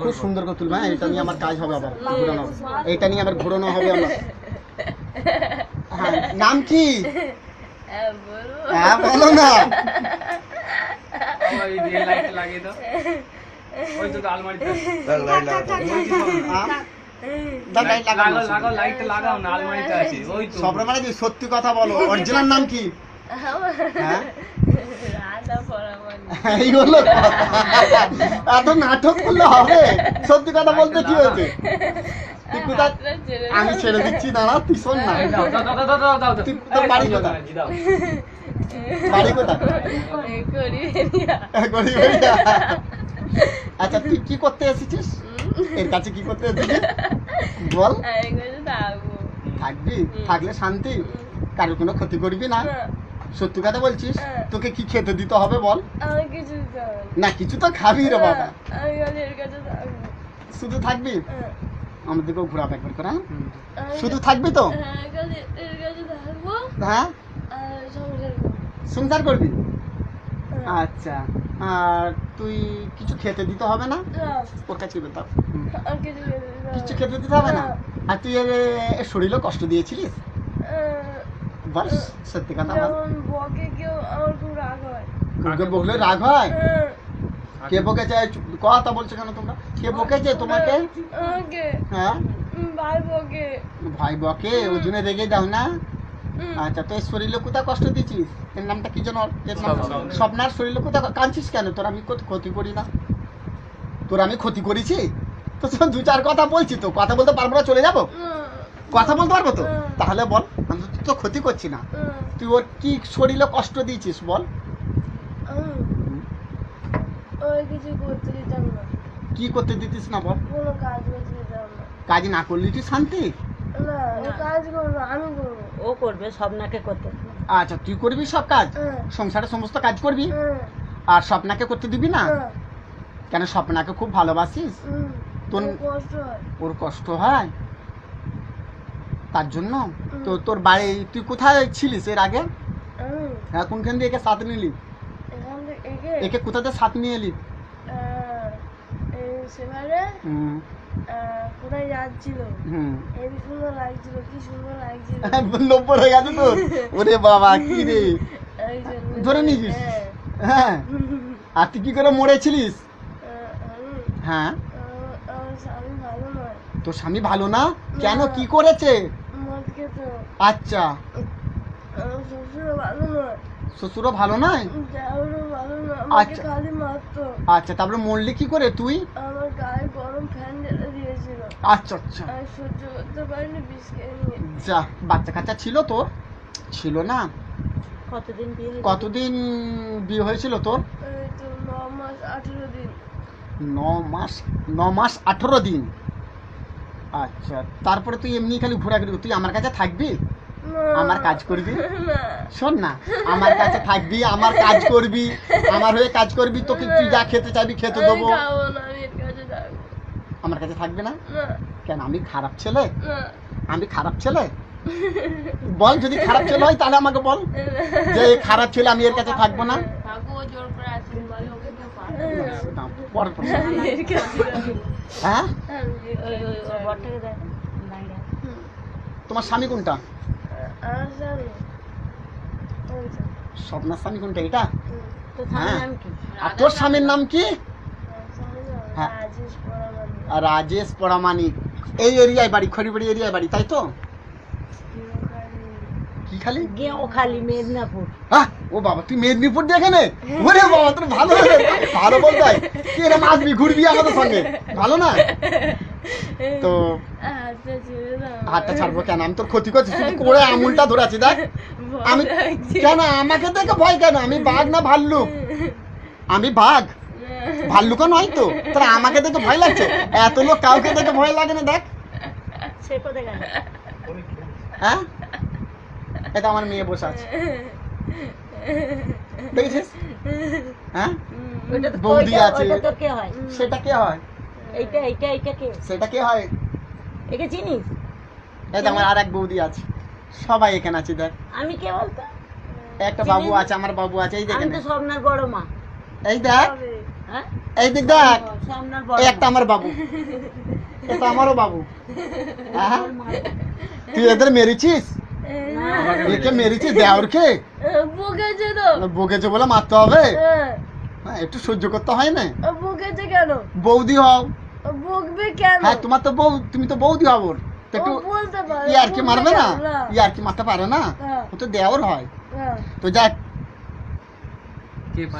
খুব সুন্দর করে তুলবে। এটা নিয়ে আমার কাজ হবে, আবার ঘোরানো, এটা নিয়ে আবার ঘোরানো হবে আমার। হ্যাঁ, নাম কি? হ্যাঁ বলো না। সত্যি কথা বলো, অরিজিনাল নাম কি? এই হলো এত নাটক করলে হবে? সত্যি কথা বলতে কি হয়েছে? আমি ছেড়ে দিচ্ছি, দাঁড়া, তুই শোন না। তোর বাড়ি কোথায়? বাড়ি কোথায়? আচ্ছা, তুই কি করতে এসেছিস এর কাছে? কি করতে এসেছিস বল? থাকবি, থাকলে শান্তি, কারোর কোনো ক্ষতি করবি না। সত্যি কথা বলছিস? তোকে কি খেতে দিতে হবে বল? না, কিছু তো খাবি রে বাবা। শুধু থাকবি? আমাদেরকেও ঘোরাবে একবার করে। শুধু থাকবি তো? হ্যাঁ, সংসার করবি। আচ্ছা, আর তুই কিছু খেতে দিতে হবে না? ওর কাছে কিছু খেতে দিতে হবে না। আর তুই শরীরও কষ্ট দিয়েছিলিস বল? সত্যি কথা বল। বকলে রাগ হয়? কে বকেছে? কথা বলছো কেন তোমরা? কে বকেছে তোমাকে? হ্যাঁ, ভাই বকে, ওই জন্য রেগে যাও না? আচ্ছা, তো শরীরে কোথায় কষ্ট দিচ্ছিস? এর নামটা কি যেন? স্বপ্নার শরীরে কোথায় কাঁদছিস কেন? তোর আমি ক্ষতি করি না? তোর আমি ক্ষতি করেছি? তো দু চার কথা বলছি, তো কথা বলতে পারবো না? চলে যাবো? কথা বলতে পারবো তো? তাহলে বল, আমি তো ক্ষতি করছি না। তুই ওর কি শরীরে কষ্ট দিয়েছিস বল? কি করতে দিতিস না বল? কাজ না করলি তুই শান্তি? ও করবে, স্বপ্নাকে করতে। আচ্ছা, তুই করবি সব কাজ, সংসারের সমস্ত কাজ করবি, আর স্বপ্নাকে করতে দিবি না কেন? স্বপ্নাকে খুব ভালোবাসিস? তোর ওর কষ্ট হয় তার জন্য? তো তোর বাড়ি তুই কোথায় ছিলিস এর আগে? হ্যাঁ, কোনখান দিয়ে একে সাথ নিলি? একে কোথাতে সাথ নিয়ে এলি? ওরে বাবা, কি রে ধরে নিয়েছিস? হ্যাঁ, আর তুই কি করে মরেছিলিস? হ্যাঁ, তোর স্বামী ভালো না কেন? কি করেছে? আচ্ছা, শ্বশুরও ভালো নয়? আচ্ছা আচ্ছা, তারপরে মরলি কি করে তুই? আচ্ছা আচ্ছা, যা, বাচ্চা কাচ্চা ছিল তোর? ছিল না? কতদিন বিয়ে হয়েছিল তোর? 9 মাস 18 দিন। আচ্ছা, তারপরে তুই এমনি খালি ঘোরাঘুরি? তুই আমার কাছে থাকবি, আমার কাজ করবি? শোন না, আমার কাছে থাকবি, আমার কাজ করবি, আমার হয়ে কাজ করবি, তোকে তুই যা খেতে চাইবি খেতে দেবো। আমার কাছে থাকবি না কেন? আমি খারাপ ছেলে? আমি খারাপ ছেলে? বল, যদি খারাপ ছেলে হয় তাহলে আমাকে বল যে খারাপ ছেলে, আমি এর কাছে থাকবো না। হ্যাঁ, তোমার স্বামী কোনটা? স্বপ্নার স্বামী কোনটা? এটা? হ্যাঁ, আর তোর স্বামীর নাম কি? হ্যাঁ, রাজেশ পরামানিক। এই এরিয়ায় বাড়ি, খড়িবাড়ি এরিয়ায় বাড়ি, তাই তো? কি খালি? খালি মেদিনীপুর। হ্যাঁ, ও বাবা, তুই মেদিনীপুর দেখে নে? ওরে বাবা, তোর ভালো ভালো বলতে হয়। তুই এরকম আসবি, ঘুরবি আমাদের সঙ্গে, ভালো না? তো হাতটা ছাড়বো কেন? আমি তোর ক্ষতি করছি, শুধু করে আঙুলটা ধরে আছি, দেখ। আমি কেন? আমাকে দেখে ভয় কেন? আমি বাঘ না ভাল্লুক? আমি বাঘ, ভাল্লুকও নয় তো, তাহলে আমাকে দেখে ভয় লাগছে? এত লোক, কাউকে দেখে ভয় লাগে না, দেখ। হ্যাঁ, এটা আমার মেয়ে বসে আছে, দেখেছিস? হ্যাঁ, বৌদি আছে। সেটা কে হয়? সেটা কে হয়? একে চিনিস? এই আমার আর এক বৌদি আছে, সবাই এখানে আছে, দেখ। আমি কে বলতো? একটা বাবু আছে, আমার বাবু আছে, এই দেখেন। আমি তো স্বপ্নার বড় মা। এই দেখ, হ্যাঁ এই দিক দেখ, সামনের এই একটা আমার বাবু, এটা আমারও বাবু। হ্যাঁ? তুই এদের মেরেছিস? একে মেরেছিস দেওরকে? বকেছে তো। বকেছে বলে মারতে হবে? হ্যাঁ, একটু সহ্য করতে হয় না? বকেছে কেন? বৌদি হও। বকবে কেন? হ্যাঁ, তোমার তো বউ, তুমি তো বৌদি হব ওর। তো একটু ও বলতে পারে, ইয়ার কি বলতে মারবে না? পারে না। ইয়ার কি মারতে পারে না? হ্যাঁ। ও তো দেওর হয়। হ্যাঁ। তো যাক,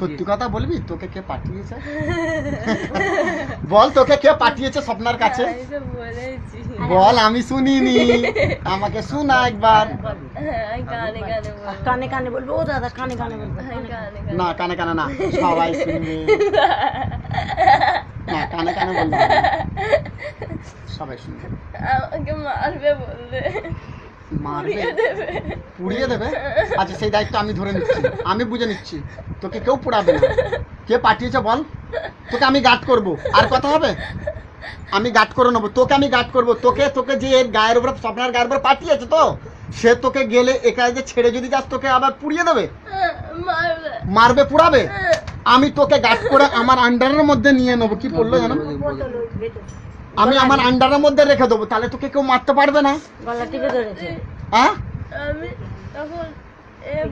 সত্যি কথা বলবি, তোকে কে পাঠিয়েছে? বল, তোকে কে পাঠিয়েছে স্বপ্নার কাছে? আমি তো বলেছি। বল, আমি শুনিনি, আমাকে শোনা একবার। হ্যাঁ, কানে কানে বলবো। কানে কানে বলবো, ও দাদা কানে কানে বলবো। হ্যাঁ, কানে কানে। না, কানে কানে না, সবাই শুনবে। না, কানে কানে বলবো, সবাই শুনবে। আমাকে মারবে বললে। মারবে? পুড়িয়ে দেবে। পুড়িয়ে দেবে? আচ্ছা, সেই দায়িত্ব আমি ধরে নিচ্ছি, আমি বুঝে নিচ্ছি, তোকে কেউ পুড়াবে না। কে পাঠিয়েছে বল, তোকে আমি গার্ড করব। আর কথা হবে? আমি গার্ড করে নেবো তোকে, আমি গার্ড করবো তোকে। তোকে যে এর গায়ের উপরে, স্বপ্নার গায়ের উপরে পাঠিয়েছে, তো সে তোকে গেলে একা যে ছেড়ে যদি যাস, তোকে আবার পুড়িয়ে দেবে, মারবে। মারবে, পুড়াবে। আমি তোকে গার্ড করে আমার আন্ডারের মধ্যে নিয়ে নেবো। কি বললো জানো? বোতল ওই ভেতর। আমি আমার আন্ডারের মধ্যে রেখে দেবো, তাহলে তোকে কেউ মারতে পারবে না। গলা টিপে ধরেছে। হ্যাঁ আমি তখন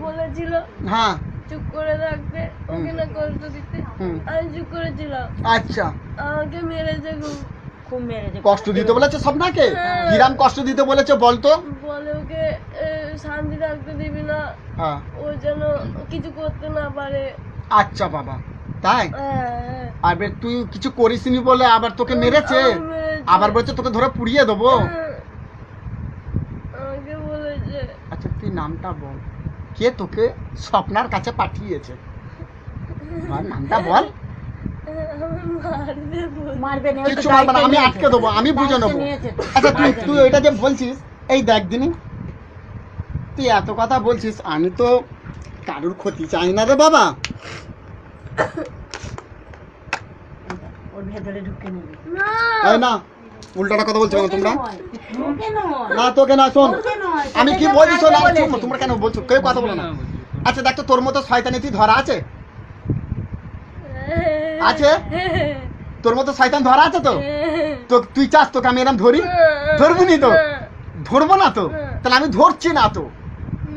বলেছিল হ্যাঁ, চুপ করে থাকতে, ওকে না কষ্ট দিতে। হুম। আমি চুপ করেছিলাম। আচ্ছা, আমাকে মেরেছে খুব। খুব মেরেছে। কষ্ট দিতে বলেছে স্বপ্নাকে? কিরাম কষ্ট দিতে বলেছে বলতো? বলে ওকে শান্তি থাকতে দিবি না, হ্যাঁ। ও যেন কিছু করতে না পারে। আচ্ছা বাবা, তাই? হ্যাঁ, আর বে, তুই কিছু করিসনি বলে আবার তোকে মেরেছে? আমাকে মেরেছে। আবার বলছে তোকে ধরে পুড়িয়ে দেবো? আমাকে বলেছে। আচ্ছা, তুই নামটা বল, কে তোকে স্বপ্নার কাছে পাঠিয়েছে? বল, নামটা বল। মারবে বলে। মারবে না, ওই তো কিছু মারবে না, আমি দায়িত্ব আটকে দেবো, আমি বুঝে দায়িত্ব নেবো। নিয়েছে তো। আচ্ছা, তুই এটা যে বলছিস, এই দেখ দিনি, তুই এত কথা বলছিস, আমি তো কারুর ক্ষতি চাই না রে বাবা। ওর ভেতরে ঢুকে নেবে। না, এই না, উল্টাটা কথা বলছো কেন তোমরা? ঢুকে নয়। না, তোকে না, শোন, ঢুকে নয়। আমি কি তোকে বলছি শোন, মারবে বলেছে। তোমরা কেন বলছো? কেউ কথা বলো না। আচ্ছা দেখ তো, তোর মতো শয়তানি তুই ধরা আছে? আছে? তোর মতো শয়তান ধরা আছে তো? তো তুই চাস তোকে আমি এরকম ধরি? ধরবি নি তো? ধরবো না তো? তাহলে আমি ধরছি না তো,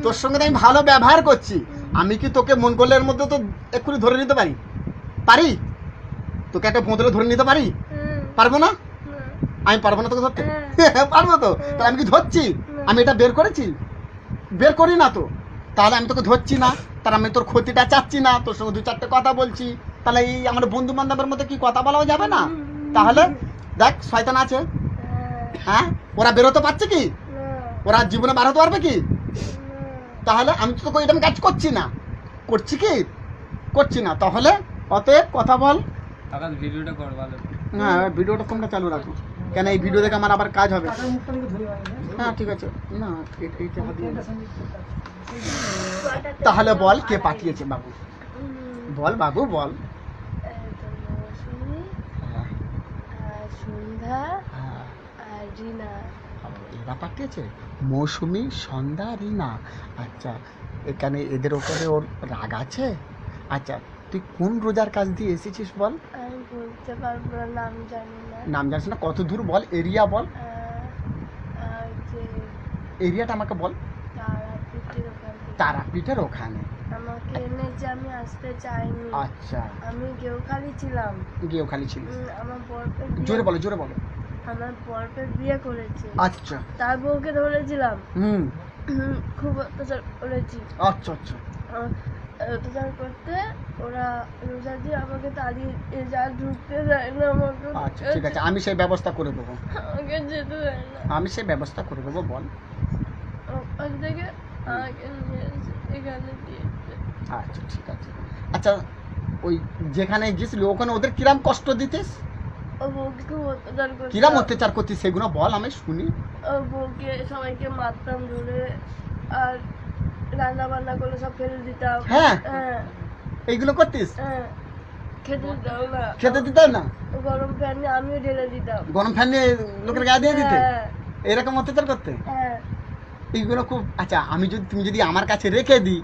তোর সঙ্গে তো আমি ভালো ব্যবহার করছি। আমি কি তোকে মন করলে এর মধ্যে তো এক্ষুনি ধরে নিতে পারি? পারি? তোকে একটা বোতলে ধরে নিতে পারি? পারবো না? আমি পারবো না তোকে ধরতে? পারবো তো? তাহলে আমি কি ধরছি? আমি এটা বের করেছি? বের করি না তো, তাহলে আমি তোকে ধরছি না, তাহলে আমি তোর ক্ষতিটা চাচ্ছি না, তোর সঙ্গে দু চারটে কথা বলছি, তাহলে এই আমার বন্ধু বান্ধবের মধ্যে কি কথা বলাও যাবে না? তাহলে দেখ, শয়তান আছে, হ্যাঁ, ওরা বেরোতে পারছে কি? ওরা জীবনে বার হতে পারবে কি? তাহলে আমি তো তোকে এটা কাজ করছি না, করছি কি? করছি না, তাহলে অতএব কথা বল। ভিডিওটা কর ভালো। হ্যাঁ, ভিডিওটা তোমরা চালু রাখো, কেন এই ভিডিও দেখে আমার আবার কাজ হবে। হ্যাঁ ঠিক আছে, না এইটা হাত দিয়ে দাও। তাহলে বল, কে পাঠিয়েছে বাবু? বল বাবু, বল। মৌসুমি, হ্যাঁ, আর সন্ধ্যা, হ্যাঁ, আর রিনা। এরা পাঠিয়েছে? মৌসুমি, সন্ধ্যা, রিনা। আচ্ছা, এখানে এদের ওপরে ওর রাগ আছে? আচ্ছা, তুই কোন রোজার কাজ দিয়ে এসেছিস বল? আমি বলতে পারবো না, নাম জানি না। নাম জানিস না? কত দূর বল, এরিয়া বল, আর যে এরিয়াটা আমাকে বল। তারাপীঠের ওখানে। তারাপীঠের ওখানে? আমাকে এনেছে, আমি আসতে চাইনি। আচ্ছা, আমি গেউখালি ছিলাম। গিয়েও খালি ছিলিস? আমার বরফের জোরে বলো, জোরে বলো। আমার বরফের বিয়ে করেছে, আচ্ছা, তার বউকে ধরেছিলাম। হুম, খুব অত্যাচার করেছি। আচ্ছা আচ্ছা, অত্যাচার করতে ওরা রোজা দিয়ে আমাকে তাড়িয়ে যা, ঢুকতে দেয় না আমাকে। আচ্ছা ঠিক আছে, আমি সেই ব্যবস্থা করে দেবো, আমাকে যেতে দেয় না। আমি সেই ব্যবস্থা করে দেবো, বল। ওখান থেকে আমাকে নিয়ে এসে এখানে দিয়েছে। আচ্ছা ঠিক আছে। আচ্ছা, ওই যেখানে গেছিলি ওখানে ওদের কিরাম কষ্ট দিতিস? ও বউকে খুব অত্যাচার করতো। কিরাম অত্যাচার করতিস সেগুলো বল, আমি শুনি। ও বউকে সবাইকে মারতাম ধরে, আর রান্না বান্না করলে সব ফেলে দিতাম। হ্যাঁ, হ্যাঁ, এইগুলো করতিস? হ্যাঁ, খেতে দিতাম না। খেতে দিতাম না? গরম ফ্যান নিয়ে আমিও ঢেলে দিতাম। গরম ফ্যান নিয়ে লোকের গায়ে দিয়ে দিতে? হ্যাঁ, এরকম অত্যাচার করতে? হ্যাঁ। এইগুলো খুব, আচ্ছা, আমি যদি, তুমি যদি আমার কাছে রেখে দিই,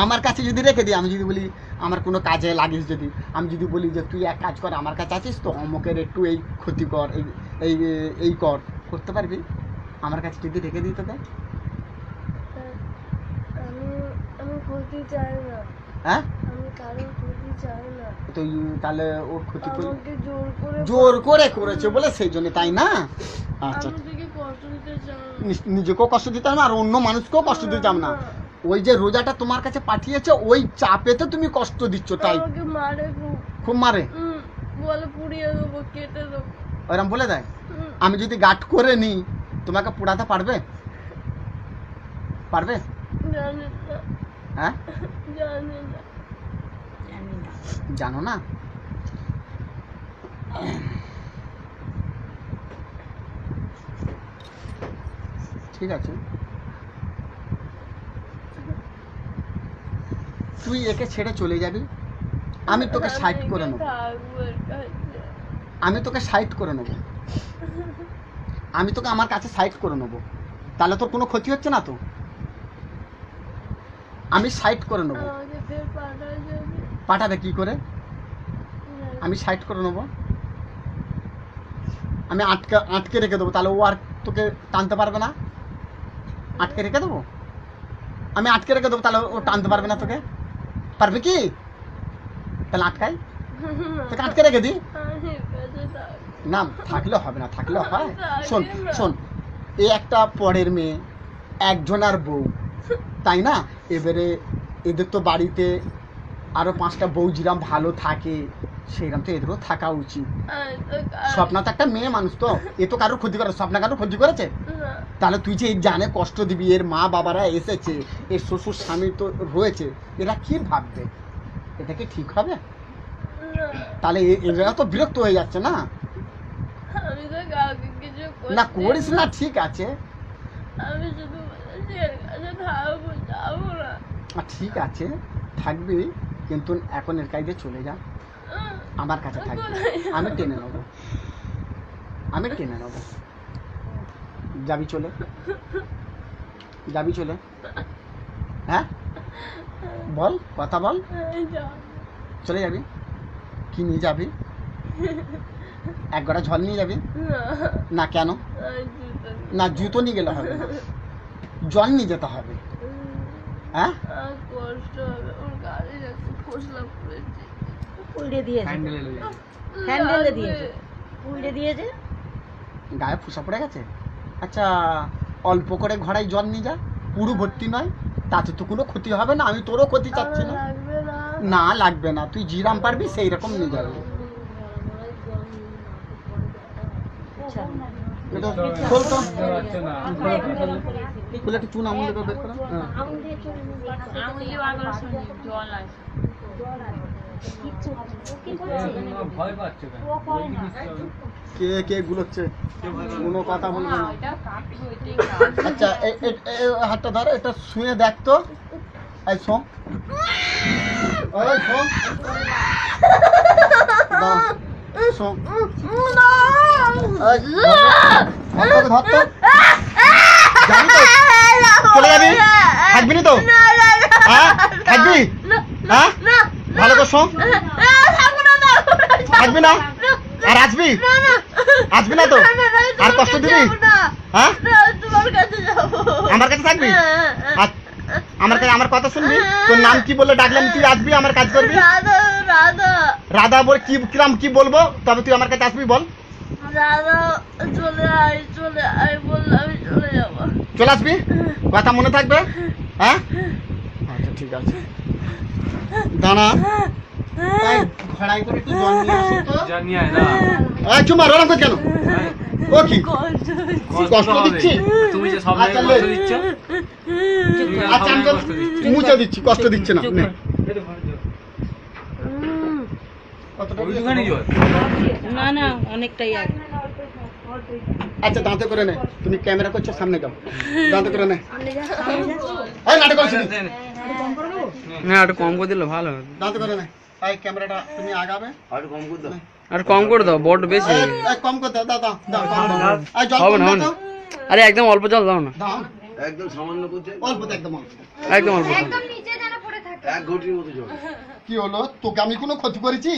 আমার কাছে যদি রেখে দিই, আমি যদি বলি আমার কোনো কাজে লাগিস, যদি আমি যদি বলি যে তুই এক কাজ কর, আমার কাছে আছিস তো, অমুকের একটু এই ক্ষতি কর, এই এই করতে পারবি? আমার কাছে যদি রেখে দিই তোকে, আমি ক্ষতি চাই না, হ্যাঁ আমি কারোর ক্ষতি চাই না। তো তাহলে ওর ক্ষতি করে আমাকে জোর করে করেছে বলে সেই জন্য, তাই না? আচ্ছা, আমি তোকে কষ্ট দিতে চাই না। নিজেকেও কষ্ট দিতাম না আর অন্য মানুষকেও কষ্ট দিতাম না। ওই যে রোজাটা তোমার কাছে পাঠিয়েছে ওই চাপেতে তুমি কষ্ট দিচ্ছ, তাই আমাকে মারে খুব, খুব মারে, বলে পুড়িয়ে দেবো, কেটে দেবো। ওইরকম বলে দেয়। আমি যদি গাট করে নিই তোমাকে পোড়াতে পারবে? পারবে? জানি না, হ্যাঁ জানি না। জানো না? ঠিক আছে, তুই একে ছেড়ে চলে যাবি, আমি তোকে সাইড করে নেবো, থাকবো এর কাছে। আমি তোকে সাইড করে নেবো, আমি তোকে আমার কাছে সাইড করে নেবো, তাহলে তোর কোনো ক্ষতি হচ্ছে না তো? আমি সাইড করে নেবো। আমাকে ফের পাঠায় যাবে। পাঠাবে কি করে? আমি সাইড করে নেবো, আমি আটকে রেখে দেবো, তাহলে ও আর তোকে টানতে পারবে না। আটকে রেখে দেবো, আমি আটকে রেখে দেবো, তাহলে ও টানতে পারবে না তোকে। পারবে কি? তাহলে আটকাই, তোকে আটকে রেখে দিই। আমি বেঁচে থাকবো। না থাকলে হবে না, থাকলে হয়। শোন শোন, এই একটা পরের মেয়ে, একজনের বউ, তাই না? এবারে এদের তো বাড়িতে আরো 5টা বউ যেরকম ভালো থাকে সেরকম তো এদেরও থাকা উচিত। স্বপ্না তো একটা মেয়ে মানুষ, তো এ তো কারোর ক্ষতি করে, স্বপ্না কারোর ক্ষতি করেছে? না, তাহলে তুই যে এই জানে কষ্ট দিবি, এর মা বাবারা এসেছে, এর শ্বশুর স্বামী তো রয়েছে, এরা কি ভাববে? এটা কি ঠিক হবে? না, তাহলে এরা তো বিরক্ত হয়ে যাচ্ছে না। আমি তো কাউকে কিছু না করতে করিস না, ঠিক আছে, আমি শুধু বলেছি এর কাছে থাকবো, যাবো না। ঠিক আছে থাকবি, কিন্তু এখন এর কাছে চলে যা, আমার কাছে থাকবি, আমি টেনে নেবো, আমি টেনে নেবো। যাবি চলে, যাবি চলে, হ্যাঁ বল, কথা বল, আমি যাবো চলে যাবি? কি নিয়ে যাবি? এক গড়া জল নিয়ে যাবি? না, না কেন? আমি জুতো নিয়ে- না জুতো নিয়ে গেলে হবে না, জল নিয়ে যেতে হবে। হ্যাঁ আমার কষ্ট হবে, ওর গাড়ি একটু ফসলা পড়েছে। উল্টে দিয়েছে, হ্যান্ডেলে লেগে যাবে। হ্যান্ডেলে লাগবে। দিয়েছে, উল্টে দিয়েছে। গায়ে ফুসা পড়ে গেছে? আচ্ছা অল্প করে ঘড়াই জল নিয়ে যা, পুরো ভর্তি নয়, তাতে তো কোনো ক্ষতি হবে না, আমি তোরও ক্ষতি চাচ্ছি আমার না। লাগবে না। না লাগবে না, তুই জিরাম পারবি সেই রকম নিয়ে যাবি। আচ্ছা, এটা খোল তো, বুঝতে পারছো না। খুলে একটু চুন আমুল দিয়ে বের করে। হ্যাঁ। তোমরা ভয় পাচ্ছ কেন? বলছি কিচ্ছু হবে না। কে গুলোচ্ছে, কে ভয় পাবে? কোনো কথা বলবে না। আচ্ছা এই হাতটা ধর, এটা শুয়ে দেখ তো, এই শোন, ওই শোন, দাঁড়া, শোন, এই, ধর তো, ধর তো, যাবি তো? চলে যাবি? থাকবি না তো? হ্যাঁ থাকবি? হ্যাঁ ভালো করে শোন, থাকবি না? আর আসবি? আসবি না তো? আর কষ্ট দিবি? হ্যাঁ তোমার কাছে যাবো। আমার কাছে থাকবি? আর আমার কাছে আমার কথা শুনবি? তোর নাম কি বলে ডাকলাম তুই আসবি, আমার কাজ করবি? রাধা, রাধা, রাধা বলে কি কিরাম কি বলবো, তবে তুই আমার কাছে আসবি, বল। রাধা, চলে আয় বললে আমি চলে যাবো। চলে আসবি, কথা মনে থাকবে? হ্যাঁ আচ্ছা ঠিক আছে, দাঁড়া, এই ঘড়াই করে একটু জল নিয়ে আসি তো। যা নিয়ে আয়, না। এই চুমা রড়াম করে কেন? ও কি কষ্ট হবে। দিচ্ছি? তুমি যে সব আচ্ছা, জায়গায় কষ্ট লে। দিচ্ছ, তুমি যে আচ্ছা সব আমি জায়গায় কষ্ট দিচ্ছ। মুছে দিচ্ছি, কষ্ট দিচ্ছে না, নে। এই তো ভয় জল। কতটা ওইটুখানি জল। না না, অনেকটাই আগে। আচ্ছা দাঁতে করে নে, তুমি ক্যামেরা করছো সামনে যাও, দাঁতে করে নে, এই নাটক করছিস নি? না একটু কম করে দিলে ভালো হয়। দাঁতে করে নে, এই ক্যামেরাটা তুমি আগাবে, আর কম করে দাও, বড় বেশি হয়ে গেছে। এই কম করে দাও, দাও দাও দাও, দাও, এই জল হবে কম না, দাও হবে না। তো। আরে একদম অল্প জল দাও না, দাও একদম সামান্য করছে। অল্প তো একদম অল্প। একদম অল্প জল। কি হলো, তোকে আমি কোনো ক্ষতি করেছি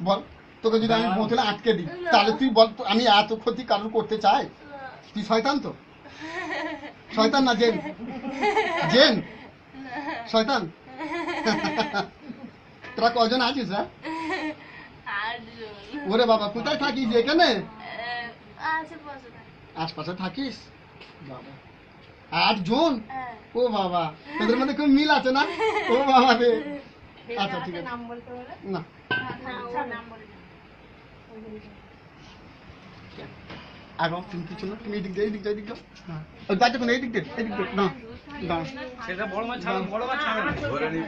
বল? তোকে যদি আমি বোতলে আটকে দিই তাহলে তুই বল, আমি এত ক্ষতি কারোর করতে চাই? তুই শয়তান তো, শয়তান না জেন? জেন শয়তান। তোরা কজন আছিস? হ্যাঁ, ওরে বাবা, কোথায় থাকিস? এখানে আশপাশে থাকিস? বাবা, 8 জন? ও বাবা, তোদের মধ্যে খুব মিল আছে না? ও বাবা রে। আচ্ছা ঠিক আছে, না আগো তুমি কিছু না, তুমি এদিক দিয়ে এদিক দিয়ে এদিক দিয়ে, ওই বাচ্চা কোন এদিক দিয়ে এদিক দিয়ে, না না সেটা বড় মাছ ছাড়ো, বড় মাছ ছাড়ো।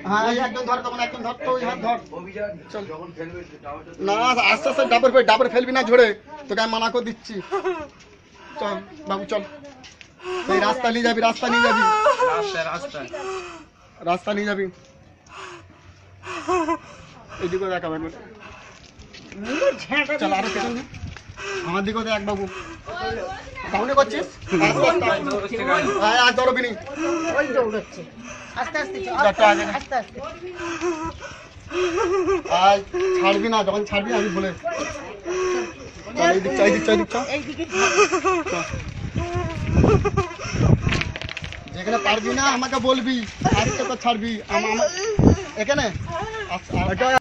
হ্যাঁ এই একজন ধর, তখন একজন ধর, তো ওই হাত ধর। চল না, আস্তে আস্তে ডাবর ফেলবি না ঝরে, তোকে আমি মানা করে দিচ্ছি। চল বাবু চল, এই রাস্তা নিয়ে যাবি, রাস্তা নিয়ে যাবি, রাস্তা নিয়ে যাবি। এদিকে দেখা বাবু, চল আরো পেছন নে। আমার দিকেও দেখ বাবু, সামনে করছিস? আর দৌড়বি নি, ওই দৌড়চ্ছে আস্তে আস্তে চল, যাতে আগে না। আস্তে আস্তে। আর ছাড়বি না, যখন ছাড়বি আমি বলে চল, এই দিক চল, এই দিক চল, এই দিক চল। এইদিকে যেখানে পারবি না আমাকে বলবি, আর তো ছাড়বি। এখানে আচ্ছা